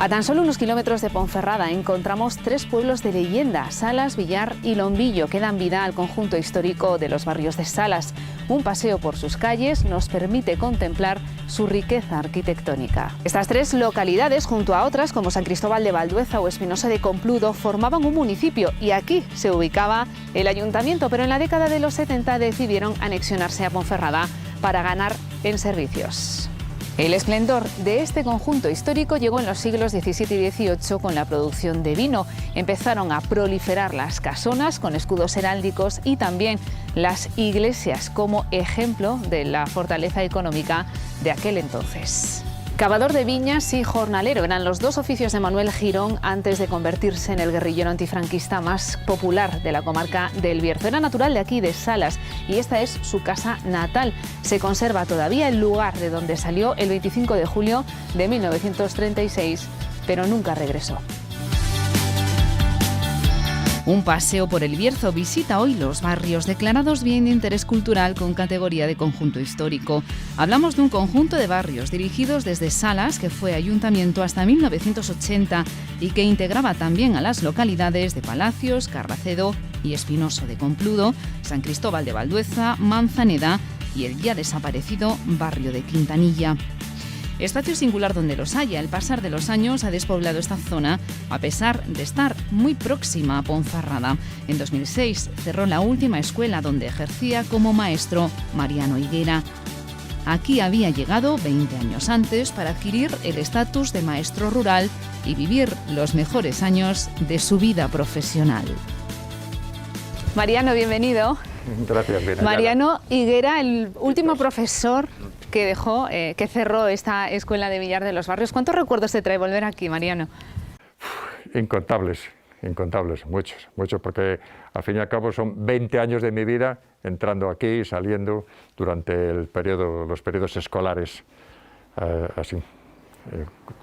A tan solo unos kilómetros de Ponferrada encontramos tres pueblos de leyenda, Salas, Villar y Lombillo, que dan vida al conjunto histórico de los barrios de Salas. Un paseo por sus calles nos permite contemplar su riqueza arquitectónica. Estas tres localidades, junto a otras como San Cristóbal de Valdueza o Espinosa de Compludo, formaban un municipio y aquí se ubicaba el ayuntamiento, pero en la década de los 70 decidieron anexionarse a Ponferrada para ganar en servicios. El esplendor de este conjunto histórico llegó en los siglos XVII y XVIII con la producción de vino. Empezaron a proliferar las casonas con escudos heráldicos y también las iglesias como ejemplo de la fortaleza económica de aquel entonces. Cavador de viñas y jornalero eran los dos oficios de Manuel Girón antes de convertirse en el guerrillero antifranquista más popular de la comarca del Bierzo. Era natural de aquí, de Salas, y esta es su casa natal. Se conserva todavía el lugar de donde salió el 25 de julio de 1936, pero nunca regresó. Un paseo por el Bierzo visita hoy los barrios declarados bien de interés cultural con categoría de conjunto histórico. Hablamos de un conjunto de barrios dirigidos desde Salas, que fue ayuntamiento hasta 1980 y que integraba también a las localidades de Palacios, Carracedo y Espinosa de Compludo, San Cristóbal de Valdueza, Manzaneda y el ya desaparecido barrio de Quintanilla. Espacio singular donde los haya. El pasar de los años ha despoblado esta zona, a pesar de estar muy próxima a Ponferrada. En 2006 cerró la última escuela donde ejercía como maestro Mariano Higuera. Aquí había llegado 20 años antes para adquirir el estatus de maestro rural y vivir los mejores años de su vida profesional. Mariano, bienvenido. Gracias, Lina. Mariano Higuera, el último profesor que dejó, que cerró esta escuela de Villar de los Barrios. ¿Cuántos recuerdos te trae volver aquí, Mariano? Incontables, muchos, porque al fin y al cabo son 20 años de mi vida entrando aquí y saliendo durante los periodos escolares,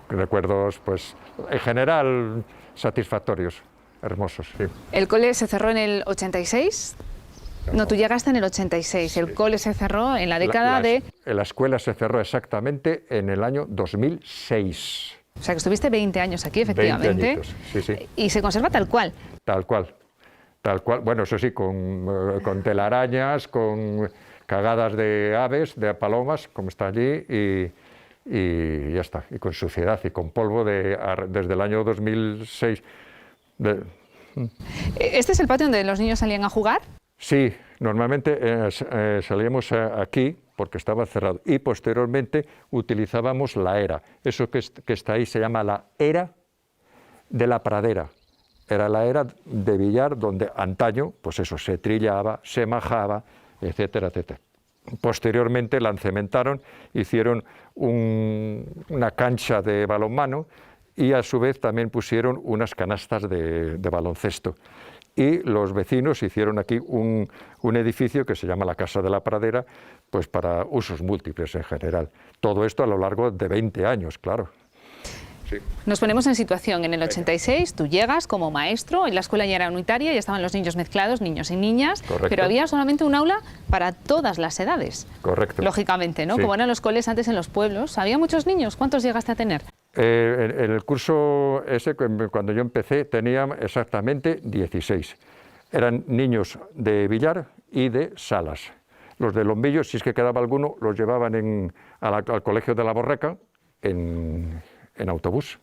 recuerdos, pues, en general, satisfactorios, hermosos. Sí. ¿El cole se cerró en el 86? No, tú llegaste en el 86, sí. El cole se cerró en la década de... La escuela se cerró exactamente en el año 2006. O sea, que estuviste 20 años aquí, efectivamente. 20 añitos, sí. Y se conserva tal cual. Tal cual. Bueno, eso sí, con telarañas, con cagadas de aves, de palomas, como está allí, y ya está. Y con suciedad y con polvo desde el año 2006. ¿Este es el patio donde los niños salían a jugar? Sí, normalmente salíamos aquí porque estaba cerrado y posteriormente utilizábamos la era. Eso que está ahí se llama la era de la pradera. Era la era de Villar donde antaño, pues eso, se trillaba, se majaba, etcétera, etcétera. Posteriormente la encementaron, hicieron una cancha de balonmano y a su vez también pusieron unas canastas de baloncesto. Y los vecinos hicieron aquí un edificio que se llama la Casa de la Pradera, pues para usos múltiples en general. Todo esto a lo largo de 20 años, claro. Sí. Nos ponemos en situación. En el 86 tú llegas como maestro, en la escuela ya era unitaria, ya estaban los niños mezclados, niños y niñas, correcto, pero había solamente un aula para todas las edades. Correcto. Lógicamente, ¿no? Sí. Como eran los coles antes en los pueblos. ¿Había muchos niños? ¿Cuántos llegaste a tener? En el curso ese, cuando yo empecé, tenía exactamente 16. Eran niños de Villar y de Salas. Los de Lombillo, si es que quedaba alguno, los llevaban al colegio de la Borreca en autobús.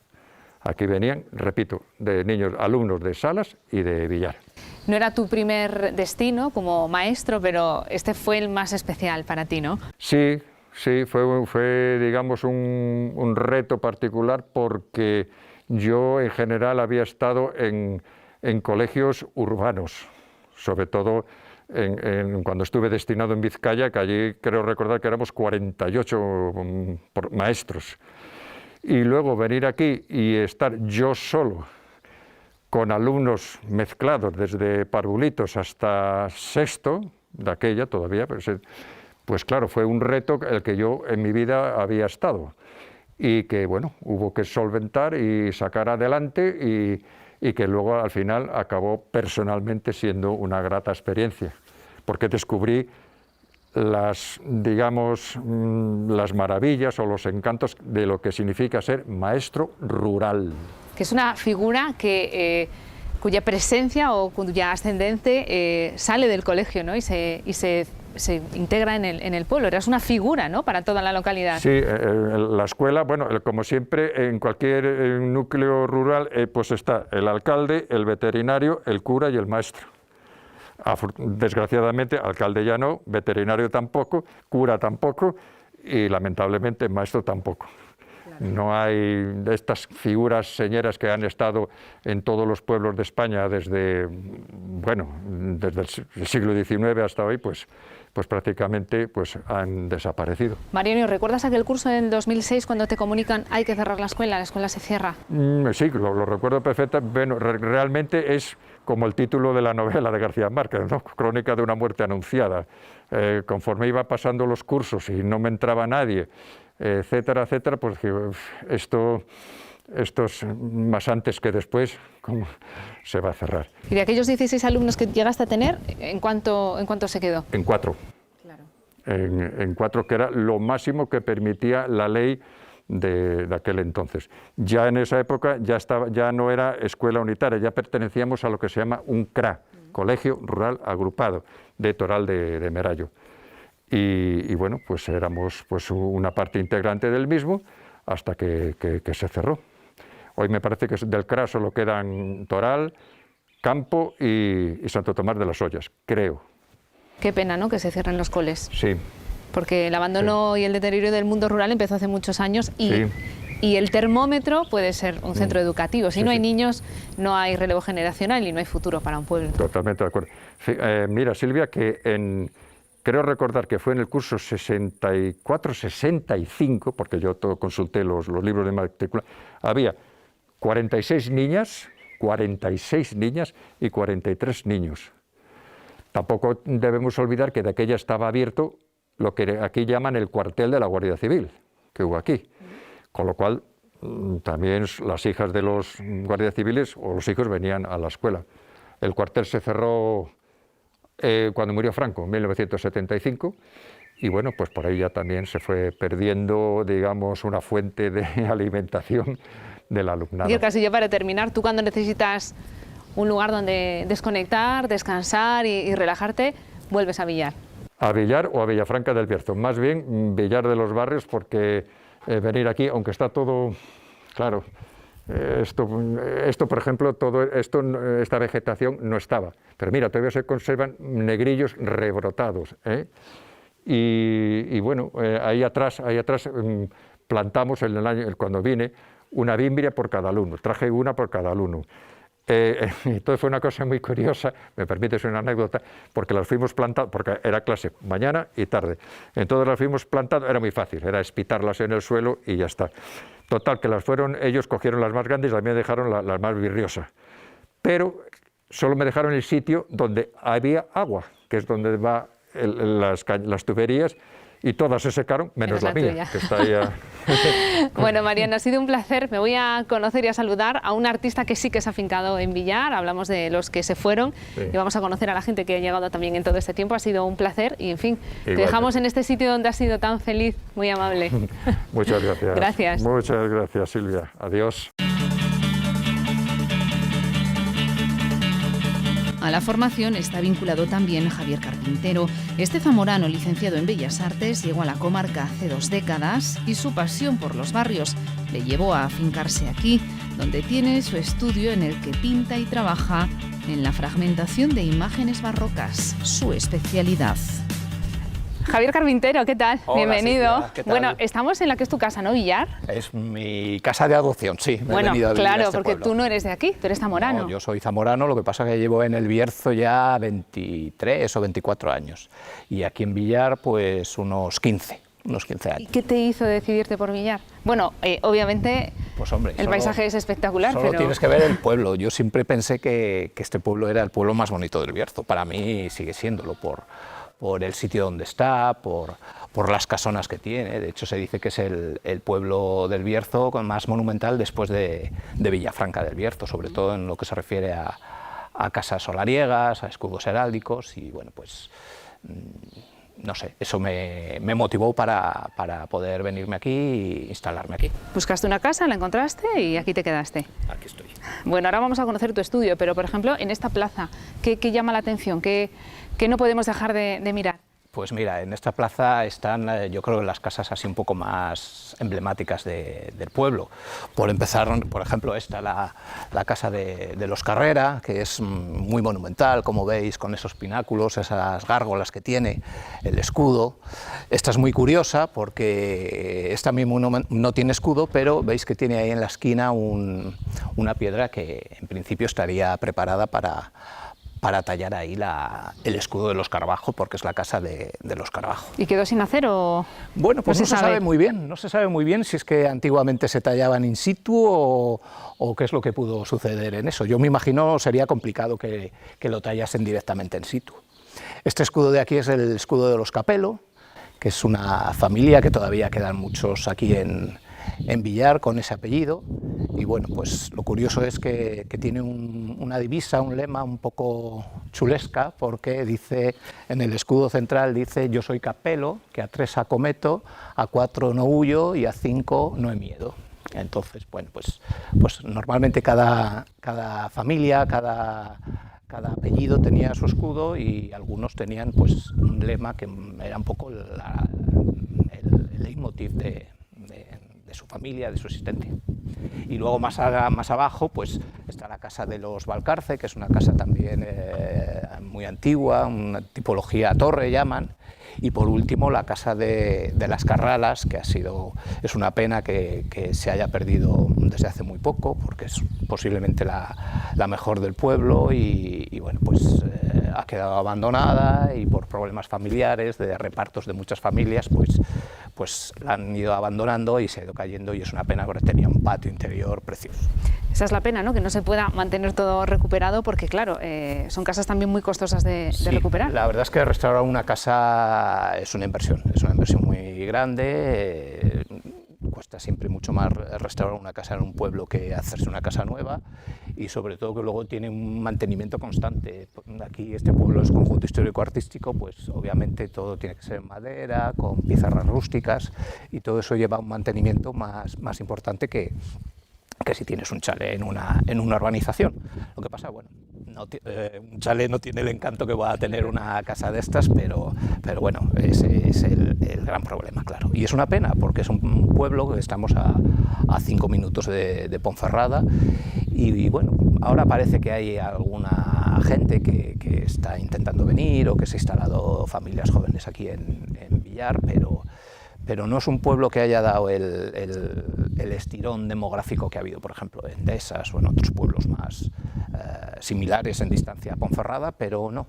Aquí venían, repito, de niños, alumnos de Salas y de Villar. No era tu primer destino como maestro, pero este fue el más especial para ti, ¿no? Sí, fue digamos, un reto particular porque yo en general había estado en colegios urbanos, sobre todo cuando estuve destinado en Vizcaya, que allí creo recordar que éramos 48 maestros. Y luego venir aquí y estar yo solo, con alumnos mezclados desde parvulitos hasta sexto, de aquella todavía, pues claro, fue un reto el que yo en mi vida había estado y que, bueno, hubo que solventar y sacar adelante y que luego al final acabó personalmente siendo una grata experiencia, porque descubrí digamos, las maravillas o los encantos de lo que significa ser maestro rural. Que es una figura que, cuya presencia o cuya ascendente sale del colegio, ¿no? y se integra en el pueblo. Eras una figura, ¿no?, para toda la localidad. Sí, la escuela, bueno, como siempre, en cualquier núcleo rural, pues está el alcalde, el veterinario, el cura y el maestro. Desgraciadamente, alcalde ya no, veterinario tampoco, cura tampoco y lamentablemente maestro tampoco. Claro. No hay de estas figuras señeras que han estado en todos los pueblos de España desde el siglo XIX hasta hoy, pues prácticamente han desaparecido. Mariano, ¿recuerdas aquel curso en 2006 cuando te comunican hay que cerrar la escuela se cierra? Sí, lo recuerdo perfectamente. Bueno, realmente es como el título de la novela de García Márquez, ¿no? Crónica de una muerte anunciada. Conforme iba pasando los cursos y no me entraba nadie, etcétera, etcétera, pues esto es más antes que después, ¿cómo se va a cerrar? ¿Y de aquellos 16 alumnos que llegaste a tener, en cuánto se quedó? En 4. Claro. En 4, que era lo máximo que permitía la ley de aquel entonces. Ya en esa época ya no era escuela unitaria, ya pertenecíamos a lo que se llama un CRA, Colegio Rural Agrupado, de Toral de Merayo. Y bueno, pues éramos una parte integrante del mismo hasta que se cerró. Hoy me parece que del CRA solo quedan Toral, Campo y Santo Tomás de las Ollas, creo. Qué pena, ¿no?, que se cierren los coles. Sí. Porque el abandono y el deterioro del mundo rural empezó hace muchos años y el termómetro puede ser un centro educativo. Si no hay niños, no hay relevo generacional y no hay futuro para un pueblo. Totalmente de acuerdo. Mira, Silvia, que creo recordar que fue en el curso 64-65, porque yo consulté los libros de matrícula, había 46 niñas y 43 niños. Tampoco debemos olvidar que de aquella estaba abierto lo que aquí llaman el cuartel de la Guardia Civil, que hubo aquí. Con lo cual, también las hijas de los guardias civiles o los hijos venían a la escuela. El cuartel se cerró cuando murió Franco, en 1975, y bueno, pues por ahí ya también se fue perdiendo, digamos, una fuente de alimentación del alumnado. Y casi ya para terminar, tú cuando necesitas un lugar donde desconectar, descansar y relajarte, vuelves a Villar. A Villar o a Villafranca del Bierzo, más bien Villar de los Barrios, porque venir aquí, aunque está todo, claro, esto por ejemplo, esta vegetación no estaba, pero mira, todavía se conservan negrillos rebrotados, y bueno, ahí atrás plantamos cuando vine una bimbria por cada alumno, traje una por cada alumno. Entonces fue una cosa muy curiosa, me permites una anécdota, porque las fuimos plantando, porque era clase mañana y tarde, entonces las fuimos plantando, era muy fácil, era espitarlas en el suelo y ya está. Total, que ellos cogieron las más grandes y a mí me dejaron las más virriosas, pero solo me dejaron el sitio donde había agua, que es donde van las tuberías, y todas se secaron, menos la mía, que está ahí. Bueno, Mariano, ha sido un placer. Me voy a conocer y a saludar a un artista que sí que se ha afincado en Villar. Hablamos de los que se fueron y vamos a conocer a la gente que ha llegado también en todo este tiempo. Ha sido un placer y, en fin, te dejamos en este sitio donde has sido tan feliz, muy amable. Muchas gracias. Gracias. Muchas gracias, Silvia. Adiós. A la formación está vinculado también Javier Carpintero. Este zamorano, licenciado en Bellas Artes, llegó a la comarca hace 2 décadas y su pasión por los barrios le llevó a afincarse aquí, donde tiene su estudio en el que pinta y trabaja en la fragmentación de imágenes barrocas, su especialidad. Javier Carpintero, ¿qué tal? Hola, bienvenido. Silvia, ¿qué tal? Bueno, estamos en la que es tu casa, ¿no, Villar? Es mi casa de adopción, sí. Bueno, he venido a vivir claro, a este porque pueblo. tú no eres de aquí, tú eres zamorano. No, yo soy zamorano, lo que pasa es que llevo en el Bierzo ya 23 o 24 años. Y aquí en Villar, pues unos 15 años. ¿Y qué te hizo decidirte por Villar? Bueno, obviamente Pues hombre, el paisaje es espectacular, solo pero... tienes que ver el pueblo. Yo siempre pensé que este pueblo era el pueblo más bonito del Bierzo. Para mí sigue siéndolo por el sitio donde está, por las casonas que tiene. De hecho, se dice que es el pueblo del Bierzo más monumental después de Villafranca del Bierzo, sobre todo en lo que se refiere a casas solariegas, a escudos heráldicos, y bueno, pues no sé, eso me motivó para poder venirme aquí e instalarme aquí. Buscaste una casa, la encontraste y aquí te quedaste. Aquí estoy. Bueno, ahora vamos a conocer tu estudio, pero por ejemplo, en esta plaza, ¿qué llama la atención? ¿Qué no podemos dejar de mirar? Pues mira, en esta plaza están, yo creo, las casas así un poco más emblemáticas del pueblo. Por empezar, por ejemplo, esta, la casa de los Carrera, que es muy monumental, como veis, con esos pináculos, esas gárgolas que tiene, el escudo. Esta es muy curiosa porque esta mismo no tiene escudo, pero veis que tiene ahí en la esquina una piedra que en principio estaría preparada para tallar ahí el escudo de los Carbajo, porque es la casa de los Carbajo. ¿Y quedó sin hacer o...? Bueno, pues no no se sabe muy bien, no se sabe muy bien si es que antiguamente se tallaban in situ o qué es lo que pudo suceder en eso. Yo me imagino sería complicado que lo tallasen directamente in situ. Este escudo de aquí es el escudo de los Capelo, que es una familia que todavía quedan muchos aquí en Villar con ese apellido, y bueno, pues lo curioso es que tiene una divisa, un lema un poco chulesca, porque dice, en el escudo central dice: yo soy Capelo, que a 3 acometo, a 4 no huyo y a 5 no he miedo. Entonces, bueno, pues normalmente cada familia, cada apellido tenía su escudo, y algunos tenían pues un lema que era un poco el leitmotiv de su familia, de su existencia. Y luego más abajo pues está la casa de los Valcarce, que es una casa también muy antigua, una tipología torre llaman. Y por último la casa de las Carralas, que es una pena que se haya perdido desde hace muy poco, porque es posiblemente la mejor del pueblo, y bueno, pues ha quedado abandonada, y por problemas familiares, de repartos de muchas familias, pues la han ido abandonando y se ha ido cayendo, y es una pena porque tenía un patio interior precioso. Esa es la pena, ¿no? Que no se pueda mantener todo recuperado, porque claro, son casas también muy costosas de recuperar. La verdad es que restaurar una casa es una inversión muy grande. Cuesta siempre mucho más restaurar una casa en un pueblo que hacerse una casa nueva, y sobre todo que luego tiene un mantenimiento constante. Aquí este pueblo es conjunto histórico-artístico, pues obviamente todo tiene que ser en madera, con pizarras rústicas, y todo eso lleva un mantenimiento más importante que si tienes un chalet en una urbanización. Lo que pasa, bueno, un chalet no tiene el encanto que va a tener una casa de estas, pero bueno, ese es el gran problema, claro. Y es una pena, porque es un pueblo que estamos a 5 minutos de Ponferrada, y bueno, ahora parece que hay alguna gente que está intentando venir, o que se ha instalado familias jóvenes aquí en Villar, pero no es un pueblo que haya dado el estirón demográfico que ha habido, por ejemplo, en Dehesas o en otros pueblos más similares en distancia a Ponferrada, pero no.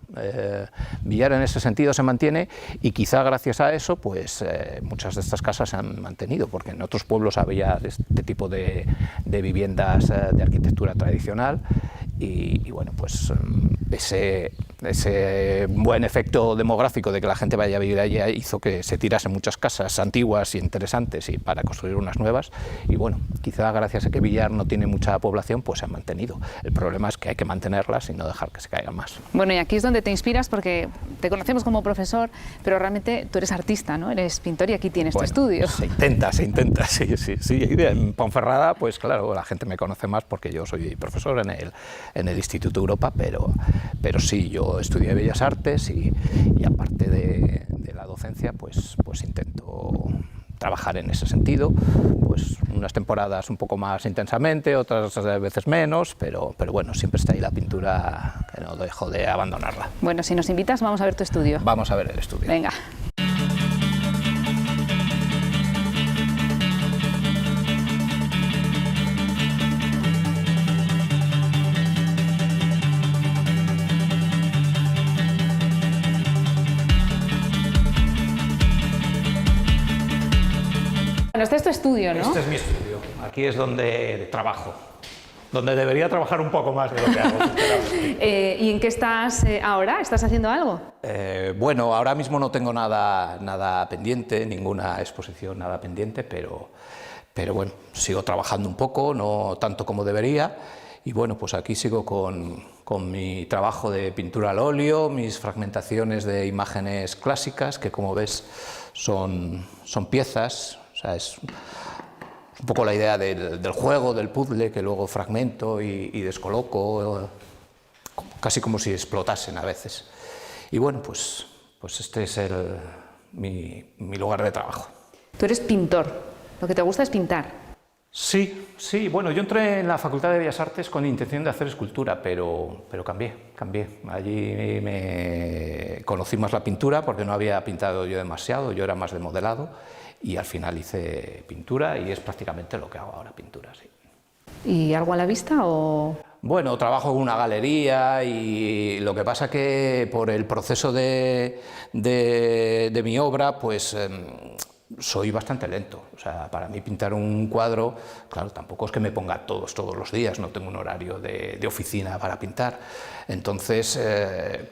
Villar en ese sentido se mantiene, y quizá gracias a eso pues muchas de estas casas se han mantenido, porque en otros pueblos había este tipo de viviendas de arquitectura tradicional, y bueno, pues ese buen efecto demográfico de que la gente vaya a vivir allí hizo que se tirasen muchas casas antiguas y interesantes y para construir unas nuevas, y bueno, quizá gracias a que Villar no tiene mucha población, pues se han mantenido. El problema es que hay que mantenerlas y no dejar que se caigan más. Bueno, y aquí es donde te inspiras, porque te conocemos como profesor, pero realmente tú eres artista, ¿no? Eres pintor, y aquí tienes tu estudio. Se intenta, sí. En Ponferrada, pues claro, la gente me conoce más porque yo soy profesor en el Instituto Europa, pero sí, yo estudié Bellas Artes, y aparte de la docencia, pues intento trabajar en ese sentido, pues unas temporadas un poco más intensamente, otras veces menos, pero bueno, siempre está ahí la pintura, que no dejo de abandonarla. Bueno, si nos invitas, vamos a ver tu estudio. Vamos a ver el estudio. Venga. Bueno, este es tu estudio, ¿no? Este es mi estudio. Aquí es donde trabajo. Donde debería trabajar un poco más de lo que hago. ¿Y en qué estás ahora? ¿Estás haciendo algo? Bueno, ahora mismo no tengo nada pendiente, ninguna exposición, nada pendiente, pero bueno, sigo trabajando un poco, no tanto como debería. Y bueno, pues aquí sigo con mi trabajo de pintura al óleo, mis fragmentaciones de imágenes clásicas, que como ves son piezas, o sea, es un poco la idea del juego, del puzzle, que luego fragmento y descoloco, casi como si explotasen a veces. Y bueno, pues este es mi lugar de trabajo. Tú eres pintor, lo que te gusta es pintar. Sí, bueno, yo entré en la Facultad de Bellas Artes con intención de hacer escultura, pero cambié. Allí conocí más la pintura porque no había pintado yo demasiado, yo era más de modelado, y al final hice pintura y es prácticamente lo que hago ahora, pintura, sí. ¿Y algo a la vista o...? Bueno, trabajo en una galería y lo que pasa que por el proceso de mi obra, pues soy bastante lento. O sea, para mí pintar un cuadro, claro, tampoco es que me ponga todos los días, no tengo un horario de oficina para pintar. Entonces,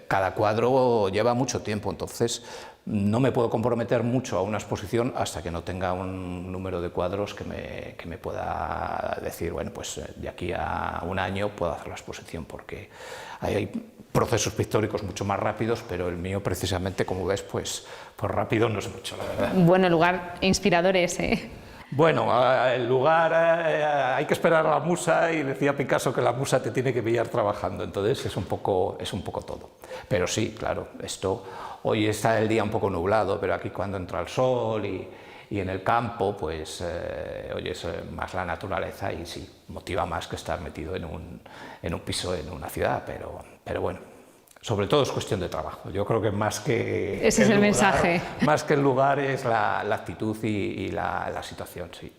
cada cuadro lleva mucho tiempo, entonces no me puedo comprometer mucho a una exposición hasta que no tenga un número de cuadros que me pueda decir, bueno, pues de aquí a un año puedo hacer la exposición, porque hay procesos pictóricos mucho más rápidos, pero el mío precisamente, como ves, pues rápido no es mucho, la verdad. Bueno, el lugar inspirador es, ¿eh? Bueno, el lugar, hay que esperar a la musa, y decía Picasso que la musa te tiene que pillar trabajando, entonces es un poco todo. Pero sí, claro, hoy está el día un poco nublado, pero aquí cuando entra el sol y en el campo, pues oyes más la naturaleza y sí, motiva más que estar metido en un piso en una ciudad, pero bueno. Sobre todo es cuestión de trabajo. Yo creo que más que ese es el mensaje. Más que el lugar es la actitud y la situación, sí.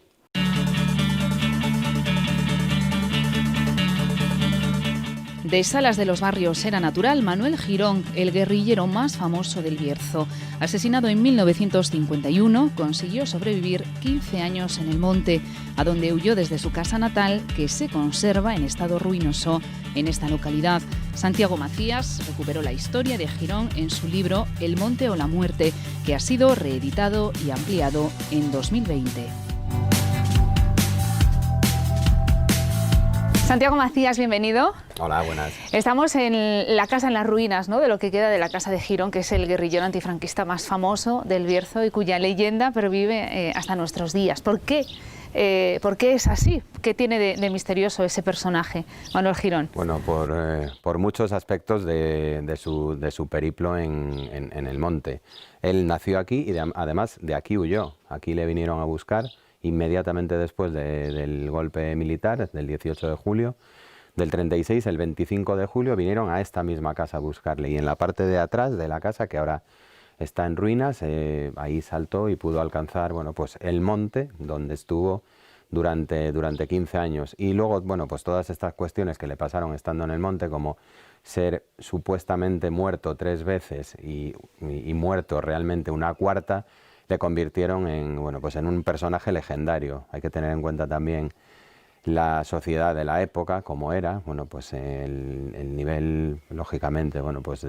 De Salas de los Barrios era natural Manuel Girón, el guerrillero más famoso del Bierzo. Asesinado en 1951, consiguió sobrevivir 15 años en el monte, a donde huyó desde su casa natal, que se conserva en estado ruinoso en esta localidad. Santiago Macías recuperó la historia de Girón en su libro El monte o la muerte, que ha sido reeditado y ampliado en 2020. Santiago Macías, bienvenido. Hola, buenas. Estamos en la casa en las ruinas, ¿no?, de lo que queda de la casa de Girón, que es el guerrillero antifranquista más famoso del Bierzo y cuya leyenda pervive hasta nuestros días. ¿Por qué es así? ¿Qué tiene de misterioso ese personaje, Manuel Girón? Bueno, por muchos aspectos de su periplo en el monte. Él nació aquí y además de aquí huyó. Aquí le vinieron a buscar inmediatamente después del golpe militar del 18 de julio. Del 36, el 25 de julio, vinieron a esta misma casa a buscarle. Y en la parte de atrás de la casa, que ahora está en ruinas, ahí saltó y pudo alcanzar, bueno, pues el monte donde estuvo durante 15 años. Y luego, bueno, pues todas estas cuestiones que le pasaron estando en el monte, como ser supuestamente muerto 3 veces y muerto realmente una cuarta, le convirtieron en un personaje legendario. Hay que tener en cuenta también la sociedad de la época, como era, bueno, pues el nivel, lógicamente, bueno, pues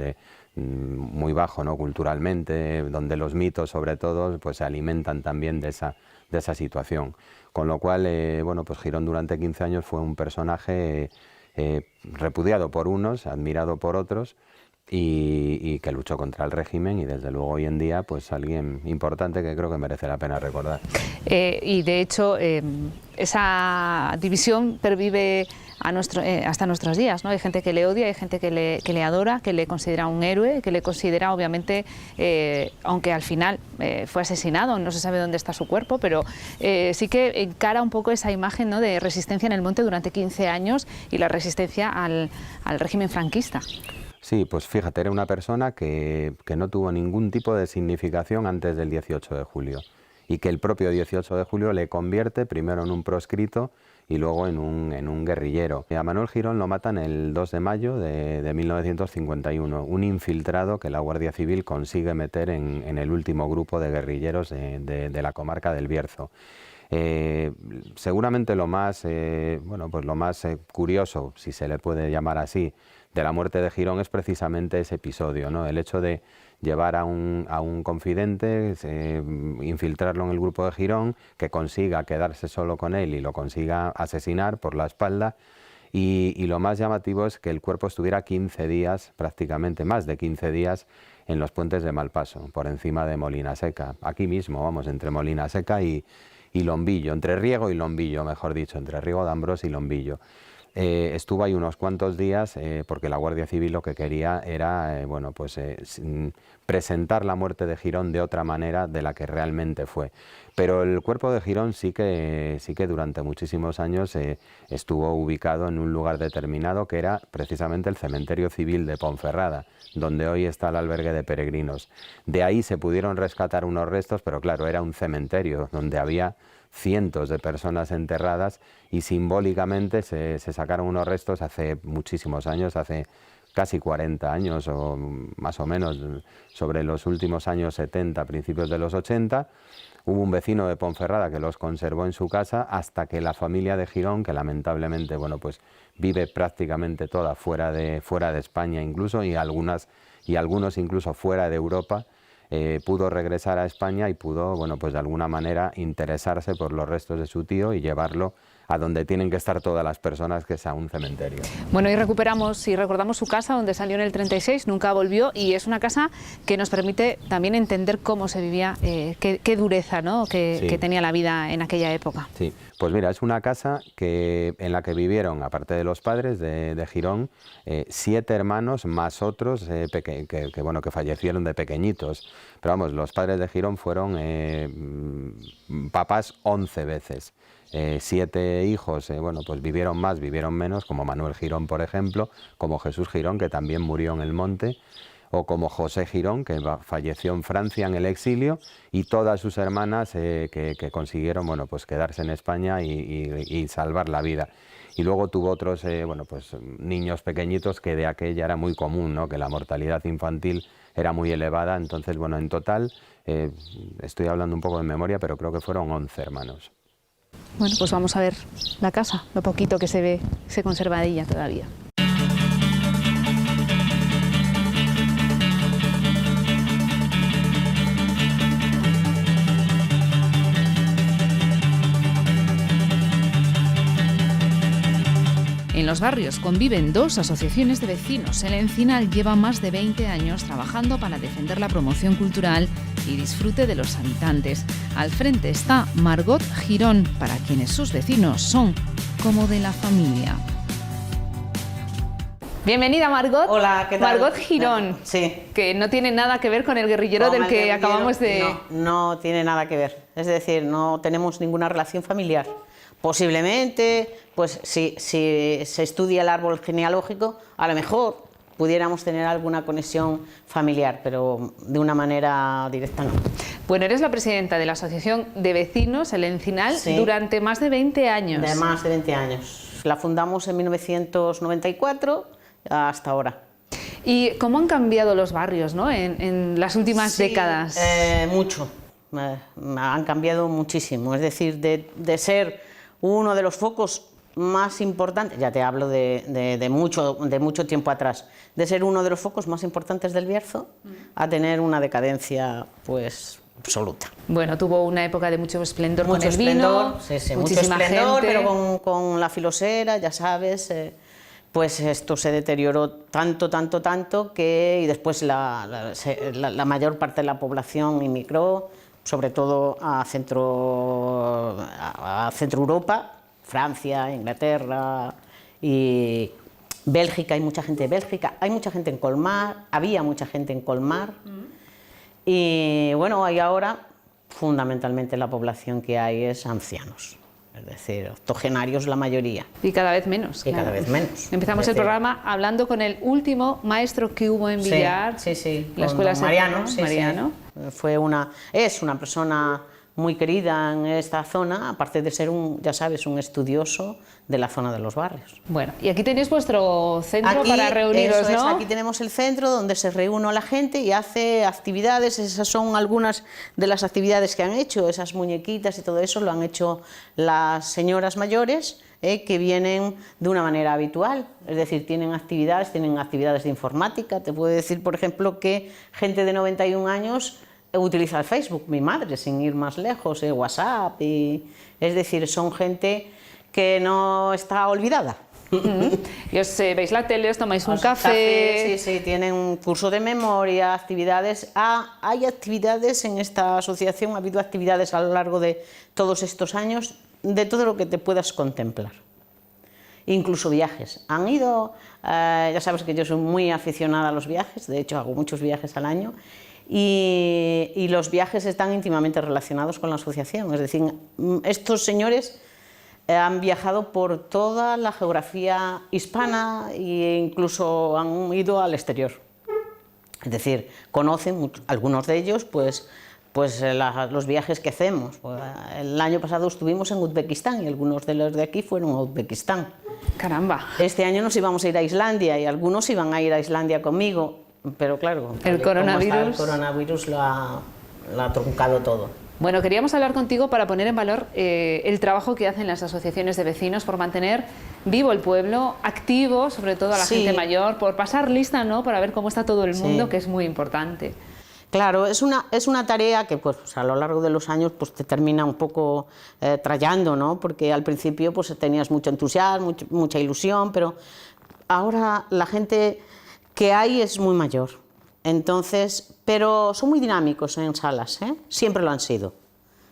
muy bajo, ¿no?, culturalmente, donde los mitos, sobre todo, pues se alimentan también de esa situación. Con lo cual, bueno, pues Girón durante 15 años fue un personaje repudiado por unos, admirado por otros, y que luchó contra el régimen, y desde luego hoy en día pues alguien importante que creo que merece la pena recordar. Y de hecho esa división pervive hasta nuestros días, ¿no? Hay gente que le odia, hay gente que le adora, que le considera un héroe, que le considera, obviamente, aunque al final fue asesinado, no se sabe dónde está su cuerpo, pero sí que encara un poco esa imagen, ¿no?, de resistencia en el monte durante 15 años y la resistencia al régimen franquista. Sí, pues fíjate, era una persona que no tuvo ningún tipo de significación antes del 18 de julio y que el propio 18 de julio le convierte primero en un proscrito y luego en un guerrillero. A Manuel Girón lo matan el 2 de mayo de 1951, un infiltrado que la Guardia Civil consigue meter en el último grupo de guerrilleros de la comarca del Bierzo. Seguramente lo más, lo más curioso, si se le puede llamar así, de la muerte de Girón es precisamente ese episodio, ¿no? El hecho de llevar a un confidente, infiltrarlo en el grupo de Girón, que consiga quedarse solo con él y lo consiga asesinar por la espalda, y lo más llamativo es que el cuerpo estuviera 15 días, prácticamente más de 15 días, en los puentes de Malpaso, por encima de Molinaseca, aquí mismo, vamos, entre Molinaseca y Lombillo, entre Riego y Lombillo, mejor dicho, entre Riego de Ambrós y Lombillo. Estuvo ahí unos cuantos días porque la Guardia Civil lo que quería era presentar la muerte de Girón de otra manera de la que realmente fue. Pero el cuerpo de Girón sí que durante muchísimos años estuvo ubicado en un lugar determinado, que era precisamente el cementerio civil de Ponferrada, donde hoy está el albergue de peregrinos. De ahí se pudieron rescatar unos restos, pero claro, era un cementerio donde había cientos de personas enterradas y simbólicamente se sacaron unos restos hace muchísimos años, hace casi 40 años o más o menos, sobre los últimos años 70, principios de los 80, hubo un vecino de Ponferrada que los conservó en su casa hasta que la familia de Girón, que lamentablemente pues vive prácticamente toda fuera de España incluso y algunos incluso fuera de Europa, pudo regresar a España y pudo, pues de alguna manera interesarse por los restos de su tío y llevarlo a donde tienen que estar todas las personas, que es a un cementerio. Bueno, y recordamos su casa, donde salió en el 36, nunca volvió, y es una casa que nos permite también entender cómo se vivía, qué dureza, ¿no?, que tenía la vida en aquella época. Sí, pues mira, es una casa en la que vivieron, aparte de los padres de Girón, 7 hermanos más otros que fallecieron de pequeñitos. Pero vamos, los padres de Girón fueron papás 11 veces. 7 hijos, pues vivieron más, vivieron menos, como Manuel Girón, por ejemplo, como Jesús Girón, que también murió en el monte, o como José Girón, que falleció en Francia en el exilio, y todas sus hermanas que consiguieron, pues quedarse en España y salvar la vida. Y luego tuvo otros, pues niños pequeñitos, que de aquella era muy común, ¿no?, que la mortalidad infantil era muy elevada. Entonces, en total, estoy hablando un poco de memoria, pero creo que fueron 11 hermanos. Bueno, pues vamos a ver la casa, lo poquito que se ve, se conserva de ella todavía. En los barrios conviven 2 asociaciones de vecinos. El Encinal lleva más de 20 años trabajando para defender la promoción cultural y disfrute de los habitantes. Al frente está Margot Girón, para quienes sus vecinos son como de la familia. Bienvenida, Margot. Hola, ¿qué tal? Margot Girón, sí, que no tiene nada que ver con el guerrillero del que acabamos de... No tiene nada que ver, es decir, no tenemos ninguna relación familiar. Posiblemente, pues si se estudia el árbol genealógico, a lo mejor pudiéramos tener alguna conexión familiar, pero de una manera directa no. Bueno, eres la presidenta de la Asociación de Vecinos, el Encinal, sí, durante más de 20 años. De más de 20 años. La fundamos en 1994 hasta ahora. ¿Y cómo han cambiado los barrios, ¿no?, en las últimas décadas? Mucho. Han cambiado muchísimo. Es decir, de ser uno de los focos más importantes, ya te hablo de mucho tiempo atrás, de ser uno de los focos más importantes del Bierzo, a tener una decadencia, pues, absoluta. Bueno, tuvo una época de mucho esplendor con el vino, sí, mucho esplendor, pero con la filosera, ya sabes, pues esto se deterioró tanto que, y después la mayor parte de la población inmigró, sobre todo a Centro Europa, Francia, Inglaterra y Bélgica. Hay mucha gente de Bélgica, hay mucha gente en Colmar, había mucha gente en Colmar. Y bueno, hay ahora fundamentalmente la población que hay es ancianos. Es decir, octogenarios la mayoría. Y cada vez menos. Y cada vez menos. Empezamos el programa hablando con el último maestro que hubo en Villar. Sí, la escuela Mariano. Mariano. Es una persona muy querida en esta zona, aparte de ser un estudioso de la zona de los barrios. Bueno, y aquí tenéis vuestro centro para reuniros, ¿no? Aquí tenemos el centro donde se reúne la gente y hace actividades. Esas son algunas de las actividades que han hecho, esas muñequitas y todo eso lo han hecho las señoras mayores, que vienen de una manera habitual, es decir, tienen actividades de informática. Te puedo decir, por ejemplo, que gente de 91 años utiliza el Facebook, mi madre, sin ir más lejos, WhatsApp, es decir, son gente que no está olvidada, Y os veis la tele, os tomáis un café. Sí, tienen un curso de memoria, actividades. Hay actividades en esta asociación, ha habido actividades a lo largo de todos estos años, de todo lo que te puedas contemplar. Incluso viajes. Han ido, ya sabes que yo soy muy aficionada a los viajes, de hecho hago muchos viajes al año, y los viajes están íntimamente relacionados con la asociación. Es decir, estos señores han viajado por toda la geografía hispana e incluso han ido al exterior. Es decir, conocen, algunos de ellos, pues los viajes que hacemos. El año pasado estuvimos en Uzbekistán y algunos de los de aquí fueron a Uzbekistán. ¡Caramba! Este año nos íbamos a ir a Islandia y algunos iban a ir a Islandia conmigo, pero claro, el coronavirus lo ha truncado todo. Bueno, queríamos hablar contigo para poner en valor el trabajo que hacen las asociaciones de vecinos por mantener vivo el pueblo, activo, sobre todo a la gente mayor, por pasar lista, ¿no?, para ver cómo está todo el mundo, que es muy importante. Claro, es una tarea que pues, a lo largo de los años pues, te termina un poco trayendo, ¿no? Porque al principio pues, tenías mucho entusiasmo, mucha ilusión, pero ahora la gente que hay es muy mayor. Entonces, pero son muy dinámicos en salas, siempre lo han sido.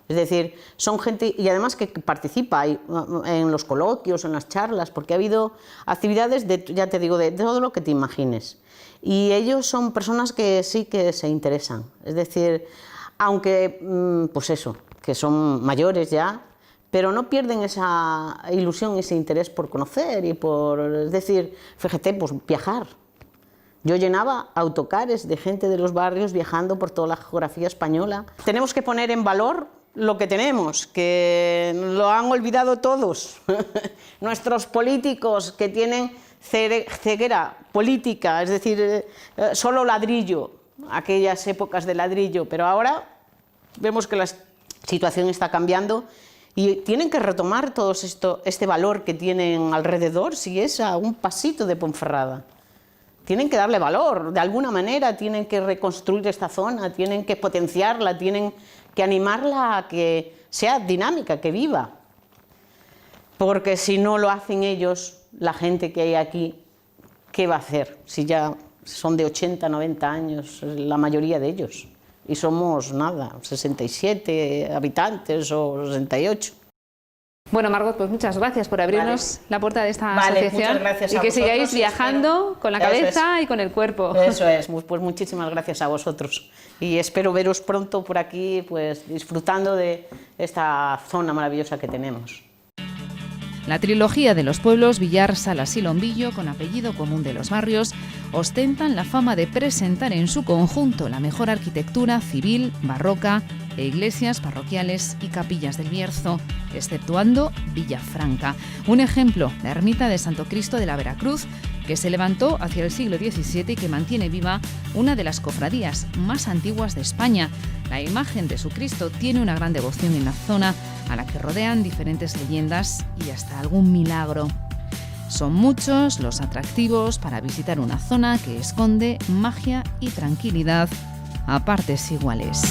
Es decir, son gente, y además que participa en los coloquios, en las charlas, porque ha habido actividades, ya te digo, de todo lo que te imagines. Y ellos son personas que sí que se interesan. Es decir, aunque, pues eso, que son mayores ya, pero no pierden esa ilusión, ese interés por conocer y por, es decir, fíjate, pues viajar. Yo llenaba autocares de gente de los barrios viajando por toda la geografía española. Tenemos que poner en valor lo que tenemos, que lo han olvidado todos. Nuestros políticos que tienen ceguera política, es decir, solo ladrillo, aquellas épocas de ladrillo, pero ahora vemos que la situación está cambiando y tienen que retomar todo este valor que tienen alrededor, si es a un pasito de Ponferrada. Tienen que darle valor, de alguna manera tienen que reconstruir esta zona, tienen que potenciarla, tienen que animarla a que sea dinámica, que viva. Porque si no lo hacen ellos, la gente que hay aquí, ¿qué va a hacer? Si ya son de 80, 90 años, la mayoría de ellos. Y somos, nada, 67 habitantes o 68. Bueno, Margot, pues muchas gracias por abrirnos la puerta de esta asociación y que sigáis viajando con la cabeza y con el cuerpo. Eso es, pues muchísimas gracias a vosotros y espero veros pronto por aquí, pues disfrutando de esta zona maravillosa que tenemos. La trilogía de los pueblos Villar, Salas y Lombillo, con apellido común de los barrios, ostentan la fama de presentar en su conjunto la mejor arquitectura civil, barroca e iglesias parroquiales y capillas del Bierzo, exceptuando Villafranca. Un ejemplo, la ermita de Santo Cristo de la Veracruz, que se levantó hacia el siglo XVII y que mantiene viva una de las cofradías más antiguas de España. La imagen de su Cristo tiene una gran devoción en la zona, a la que rodean diferentes leyendas y hasta algún milagro. Son muchos los atractivos para visitar una zona que esconde magia y tranquilidad a partes iguales.